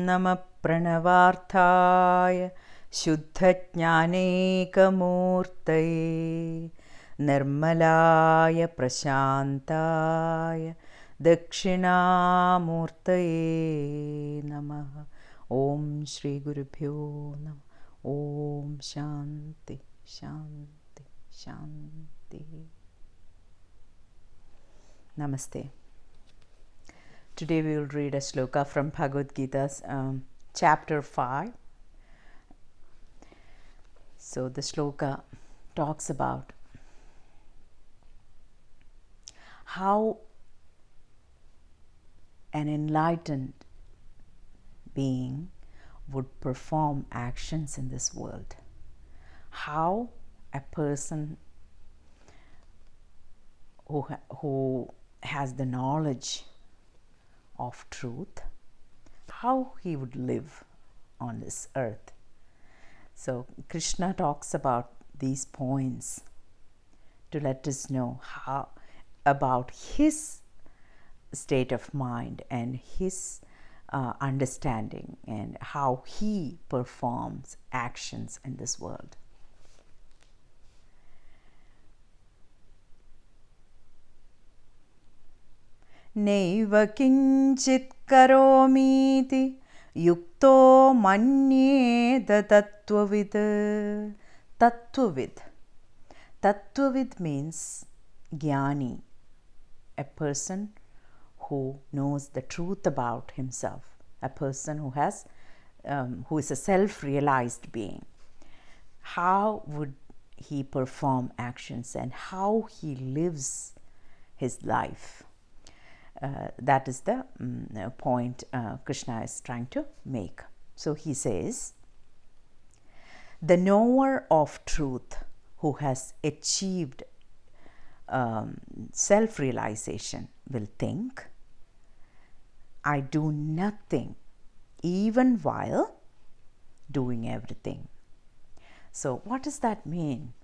नमः प्रणवार्थाय शुद्धज्ञानैकमूर्तये निर्मलाय प्रशान्ताय दक्षिणामूर्तये नमः। ॐ श्री गुरुभ्यो नमः। ॐ शान्ति शान्ति शान्ति। Namaste. Today we will read a shloka from Bhagavad Gita, chapter 5. So the shloka talks about how an enlightened being would perform actions in this world. How a person who has the knowledge of truth, how he would live on this earth. So Krishna talks about these points to let us know how about his state of mind and his understanding and how he performs actions in this world. नैव किञ्चित् करोमीति युक्तो मन्येत तत्त्ववित्. Tattvavid means jnani, a person who knows the truth about himself, a person who is a self-realized being. How would he perform actions and how he lives his life? That is the point Krishna is trying to make. So he says, the knower of truth who has achieved self-realization will think, I do nothing even while doing everything. So what does that mean?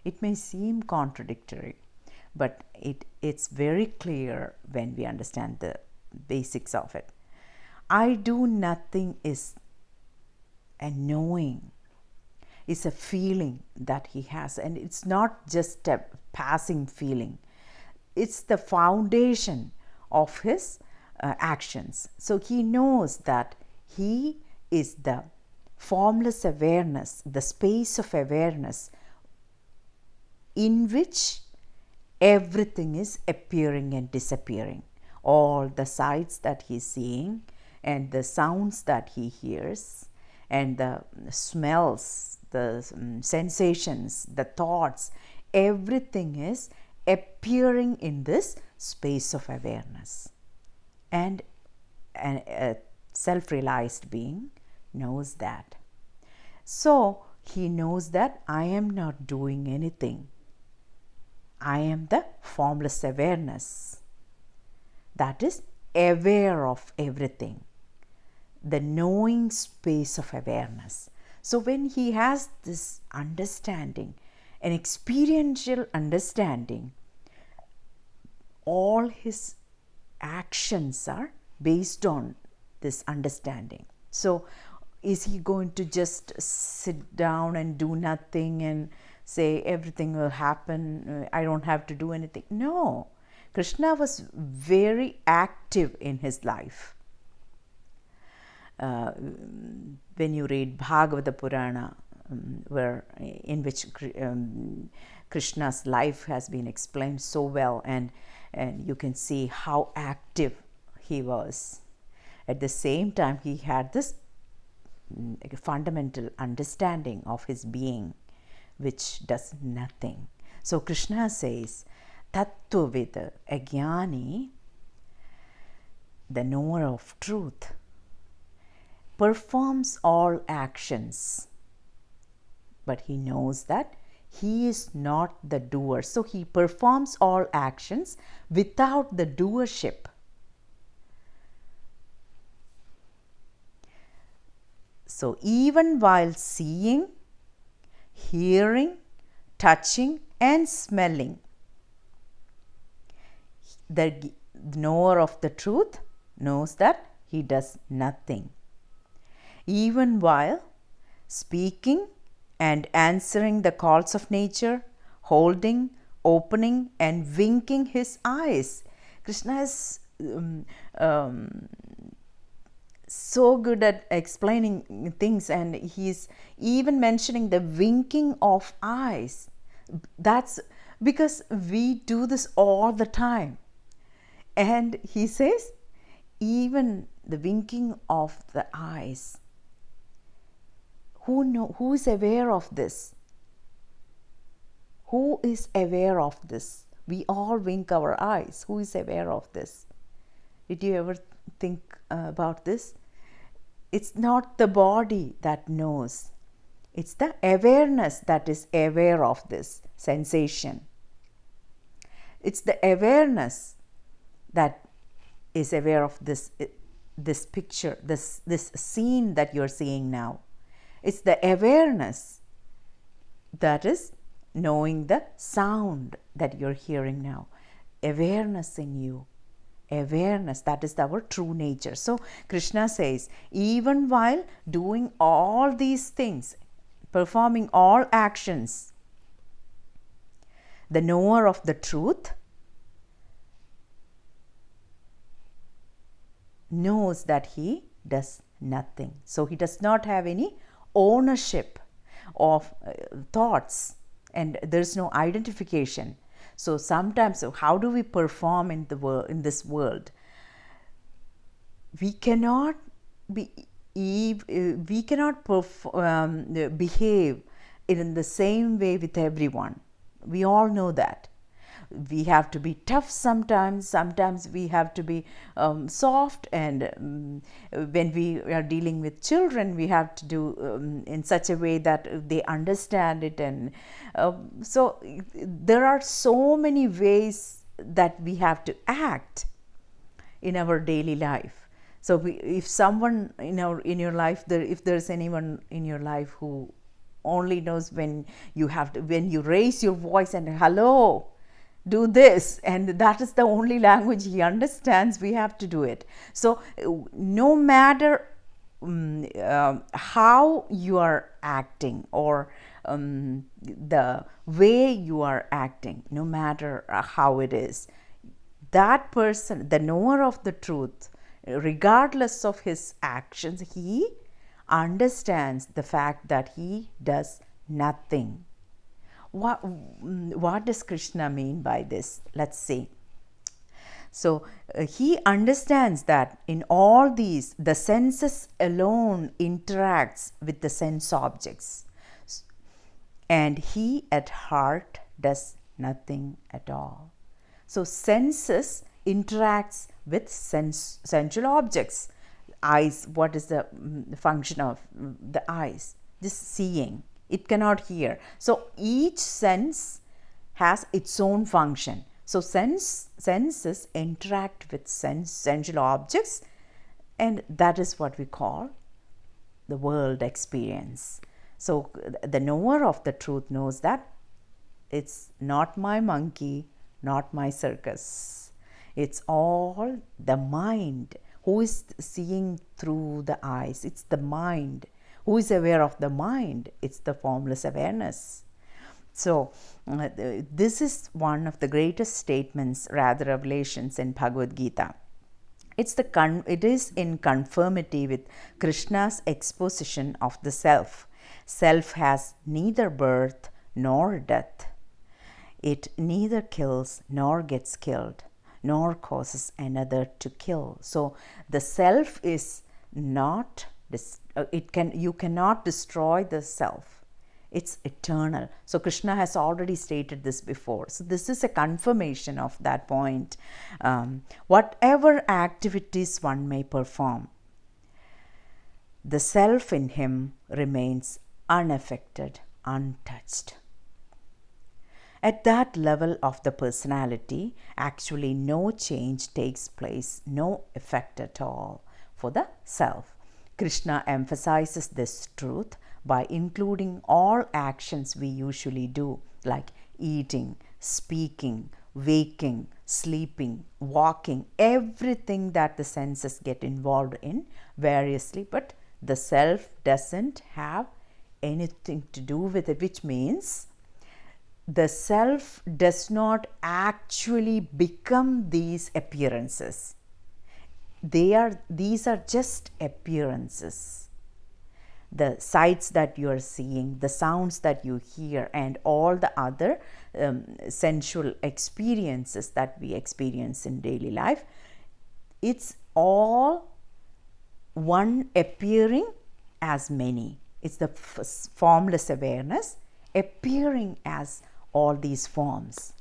It may seem contradictory, but it's very clear when we understand the basics of it. I do nothing is a knowing, is a feeling that he has, and it's not just a passing feeling. It's the foundation of his actions. So he knows that he is the formless awareness, the space of awareness in which everything is appearing and disappearing. All the sights that he's seeing and the sounds that he hears and the smells, the sensations, the thoughts, everything is appearing in this space of awareness. And a self-realized being knows that. So he knows that I am not doing anything. I am the formless awareness that is aware of everything, the knowing space of awareness. So when he has this understanding, an experiential understanding, all his actions are based on this understanding. So is he going to just sit down and do nothing and say everything will happen, I don't have to do anything? No. Krishna was very active in his life. When you read Bhagavad Purana, in which Krishna's life has been explained so well, and you can see how active he was. At the same time, he had this fundamental understanding of his being, which does nothing. So Krishna says, Tattvavid, a jnani, the knower of truth, performs all actions, but he knows that he is not the doer. So he performs all actions without the doership. So even while seeing, hearing, touching and smelling, the knower of the truth knows that he does nothing. even while speaking and answering the calls of nature, holding, opening, and winking his eyes. Krishna is so good at explaining things, and he's even mentioning the winking of eyes. That's because we do this all the time. And he says, even the winking of the eyes. Who is aware of this? Who is aware of this? We all wink our eyes. Who is aware of this? Did you ever think about this? It's not the body that knows. It's the awareness that is aware of this sensation. It's the awareness that is aware of this picture, this scene that you're seeing now. It's the awareness that is knowing the sound that you're hearing now. Awareness in you. Awareness, that is our true nature. So Krishna says, even while doing all these things, performing all actions, the knower of the truth knows that he does nothing. So he does not have any ownership of thoughts, and there's no identification. So sometimes, how do we perform in the world, in this world? We cannot behave in the same way with everyone. We all know that. We have to be tough sometimes. Sometimes we have to be soft, and when we are dealing with children, we have to do in such a way that they understand it. And so there are so many ways that we have to act in our daily life. So if someone in your life, if there's anyone in your life who only knows when you raise your voice and hello, do this, and that is the only language he understands, we have to do it. So no matter how you are acting, or the way you are acting, no matter how it is, that person, the knower of the truth, regardless of his actions, he understands the fact that he does nothing. What does Krishna mean by this? Let's see. So he understands that in all these, the senses alone interacts with the sense objects, and he at heart does nothing at all. So senses interacts with sensual objects. Eyes, what is the function of the eyes? Just seeing. It cannot hear. So each sense has its own function. So senses interact with sensual objects, and that is what we call the world experience. So the knower of the truth knows that it's not my monkey, not my circus. It's all the mind who is seeing through the eyes. It's the mind. Who is aware of the mind? It's the formless awareness. So this is one of the greatest statements, rather revelations in Bhagavad Gita. It is in conformity with Krishna's exposition of the self. Self has neither birth nor death. It neither kills nor gets killed, nor causes another to kill. So the self is not, you cannot destroy the self. It's eternal. So Krishna has already stated this before. So this is a confirmation of that point. Whatever activities one may perform, the self in him remains unaffected, untouched. At that level of the personality, actually no change takes place, no effect at all for the self. Krishna emphasizes this truth by including all actions we usually do, like eating, speaking, waking, sleeping, walking, everything that the senses get involved in variously, but The self doesn't have anything to do with it, which means the self does not actually become these appearances. These are just appearances. The sights that you are seeing, the sounds that you hear, and all the other sensual experiences that we experience in daily life, it's all one appearing as many. It's the formless awareness appearing as all these forms.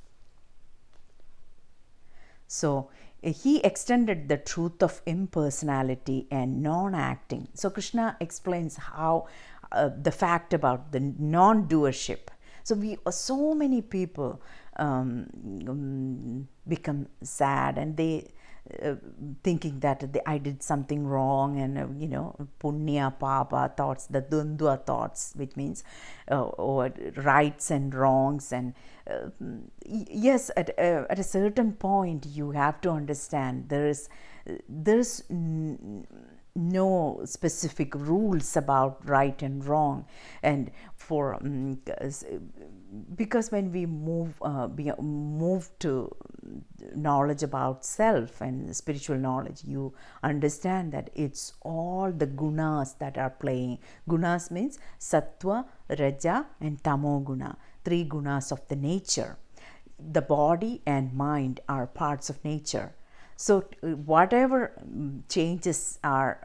So he extended the truth of impersonality and non-acting. So Krishna explains how the fact about the non-doership. So many people become sad, and they thinking that I did something wrong, and punya papa thoughts, the dundwa thoughts, which means or rights and wrongs. And yes, at a certain point you have to understand there's no specific rules about right and wrong. And for because when we move to knowledge about self and spiritual knowledge, you understand that it's all the gunas that are playing. Gunas means sattva, raja and tamo guna, 3 gunas of the nature. The body and mind are parts of nature. So whatever changes are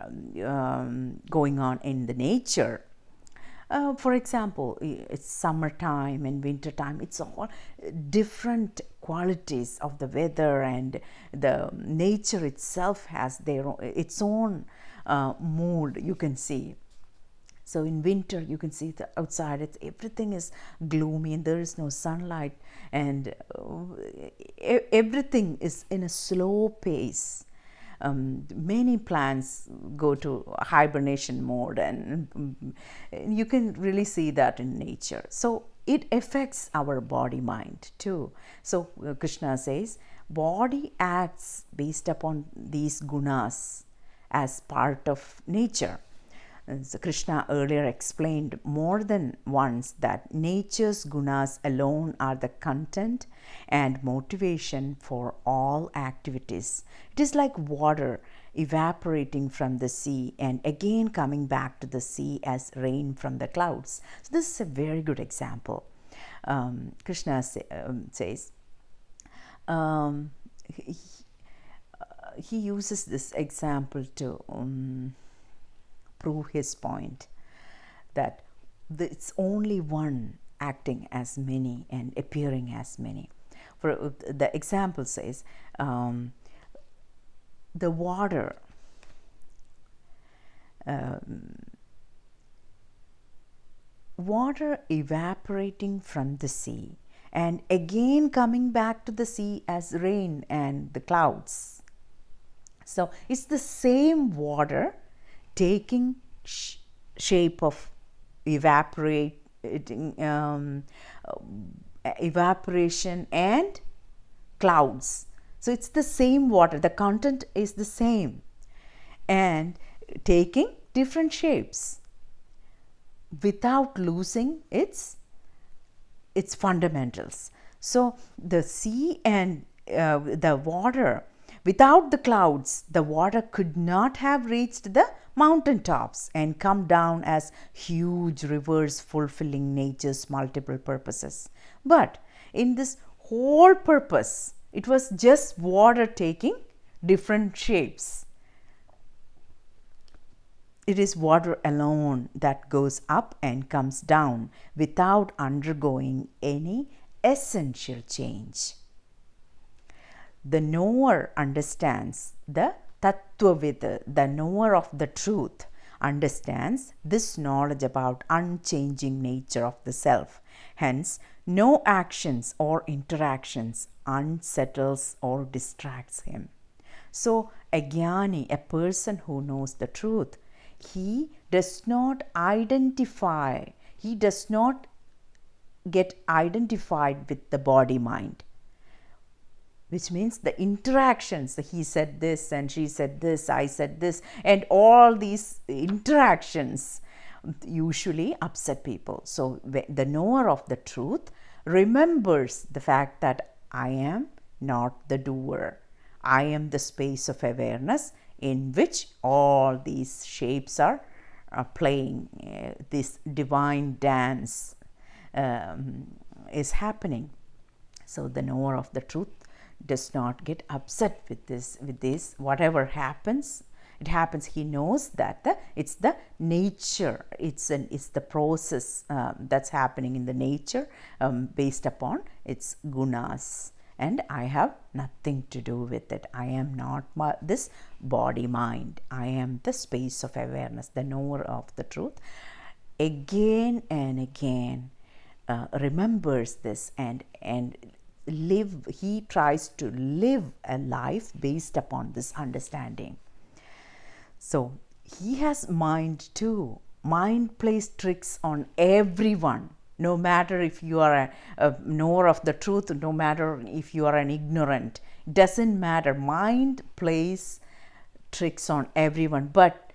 going on in the nature, for example, it's summertime and wintertime, it's all different qualities of the weather, and the nature itself has its own mood, you can see. So in winter, you can see the outside, everything is gloomy and there is no sunlight, and everything is in a slow pace. Many plants go to hibernation mode, and you can really see that in nature. So it affects our body mind too. So Krishna says body acts based upon these gunas as part of nature. So Krishna earlier explained more than once that nature's gunas alone are the content and motivation for all activities. It is like water evaporating from the sea and again coming back to the sea as rain from the clouds. So this is a very good example. Krishna says, he uses this example to prove his point that it's only one acting as many and appearing as many. For the example says, the water evaporating from the sea and again coming back to the sea as rain and the clouds. So it's the same water taking shape of evaporation and clouds. So it's the same water, the content is the same, and taking different shapes without losing its fundamentals. So the sea and the water, without the clouds, the water could not have reached the mountain tops and come down as huge rivers fulfilling nature's multiple purposes. But in this whole purpose, it was just water taking different shapes. It is water alone that goes up and comes down without undergoing any essential change. The knower understands, the tattvavida, the knower of the truth, understands this knowledge about unchanging nature of the self. Hence, no actions or interactions unsettles or distracts him. So, a jnani, a person who knows the truth, he does not identify, he does not get identified with the body mind. which means the interactions, he said this and she said this, I said this, and all these interactions usually upset people. So the knower of the truth remembers the fact that I am not the doer. I am the space of awareness in which all these shapes are playing. This divine dance is happening. So the knower of the truth does not get upset with this. Whatever happens, it happens. He knows that it's the nature, it's the process that's happening in the nature based upon its gunas, and I have nothing to do with it. I am not this body mind. I am the space of awareness. The knower of the truth again and again remembers this and live. He tries to live a life based upon this understanding. So he has mind too. Mind plays tricks on everyone, no matter if you are a knower of the truth, no matter if you are an ignorant. Doesn't matter. Mind plays tricks on everyone, but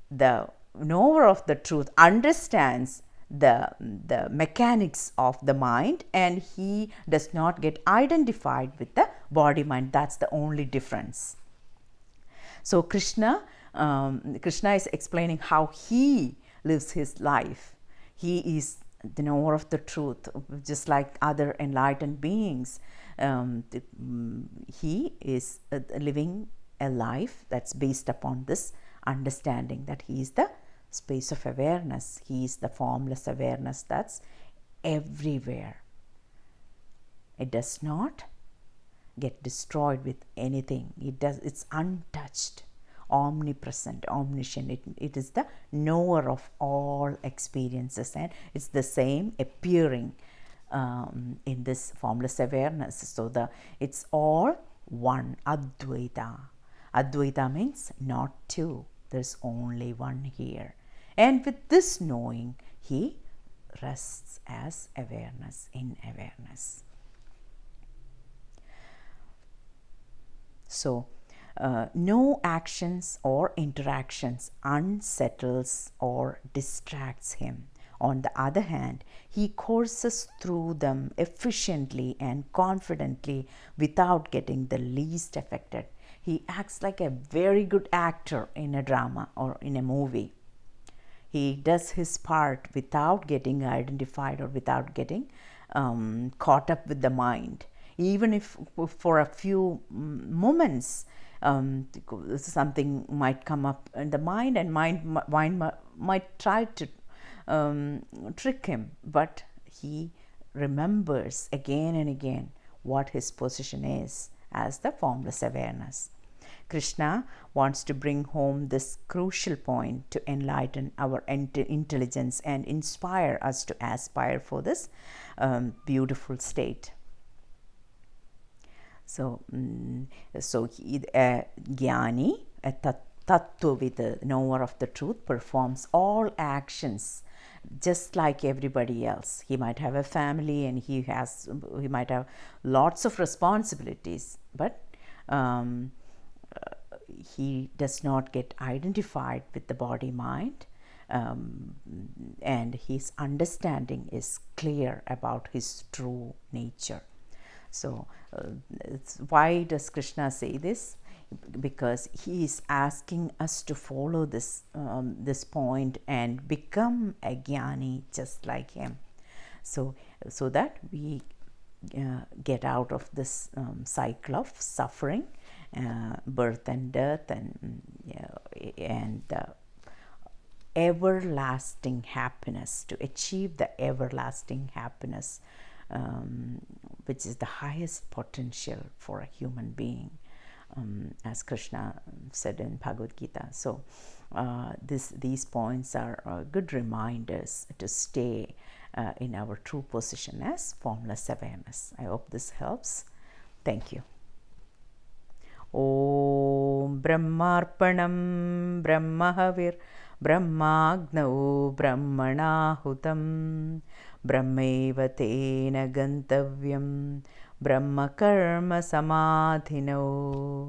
the knower of the truth understands the mechanics of the mind, and he does not get identified with the body mind. That's the only difference. So Krishna is explaining how he lives his life. He is the knower of the truth, just like other enlightened beings. He is living a life that's based upon this understanding that he is the space of awareness. He is the formless awareness that's everywhere. It does not get destroyed with anything. It's untouched, omnipresent, omniscient. It is the knower of all experiences, and it's the same appearing in this formless awareness. So it's all one. Advaita. Advaita means not two. There's only one here. And with this knowing, he rests as awareness in awareness. So, no actions or interactions unsettles or distracts him. On the other hand, he courses through them efficiently and confidently without getting the least affected. He acts like a very good actor in a drama or in a movie. He does his part without getting identified or without getting caught up with the mind. Even if for a few moments something might come up in the mind, and mind might try to trick him, but he remembers again and again what his position is as the formless awareness. Krishna wants to bring home this crucial point to enlighten our intelligence and inspire us to aspire for this beautiful state. So he, a jnani, a tattvavid, knower of the truth, performs all actions just like everybody else. He might have a family and he might have lots of responsibilities, but he does not get identified with the body mind, and his understanding is clear about his true nature. So why does Krishna say this? Because he is asking us to follow this point and become a jnani just like him, so that we get out of this cycle of suffering, birth and death, and the everlasting happiness, to achieve the everlasting happiness, which is the highest potential for a human being, as Krishna said in Bhagavad Gita. So these points are good reminders to stay in our true position as formless awareness. I hope this helps. Thank you. Om Brahmarpanam Brahmahavir Brahmagnau Brahmanahutam Brahmeva Tena Gantavyam Brahma Karma Samadhino.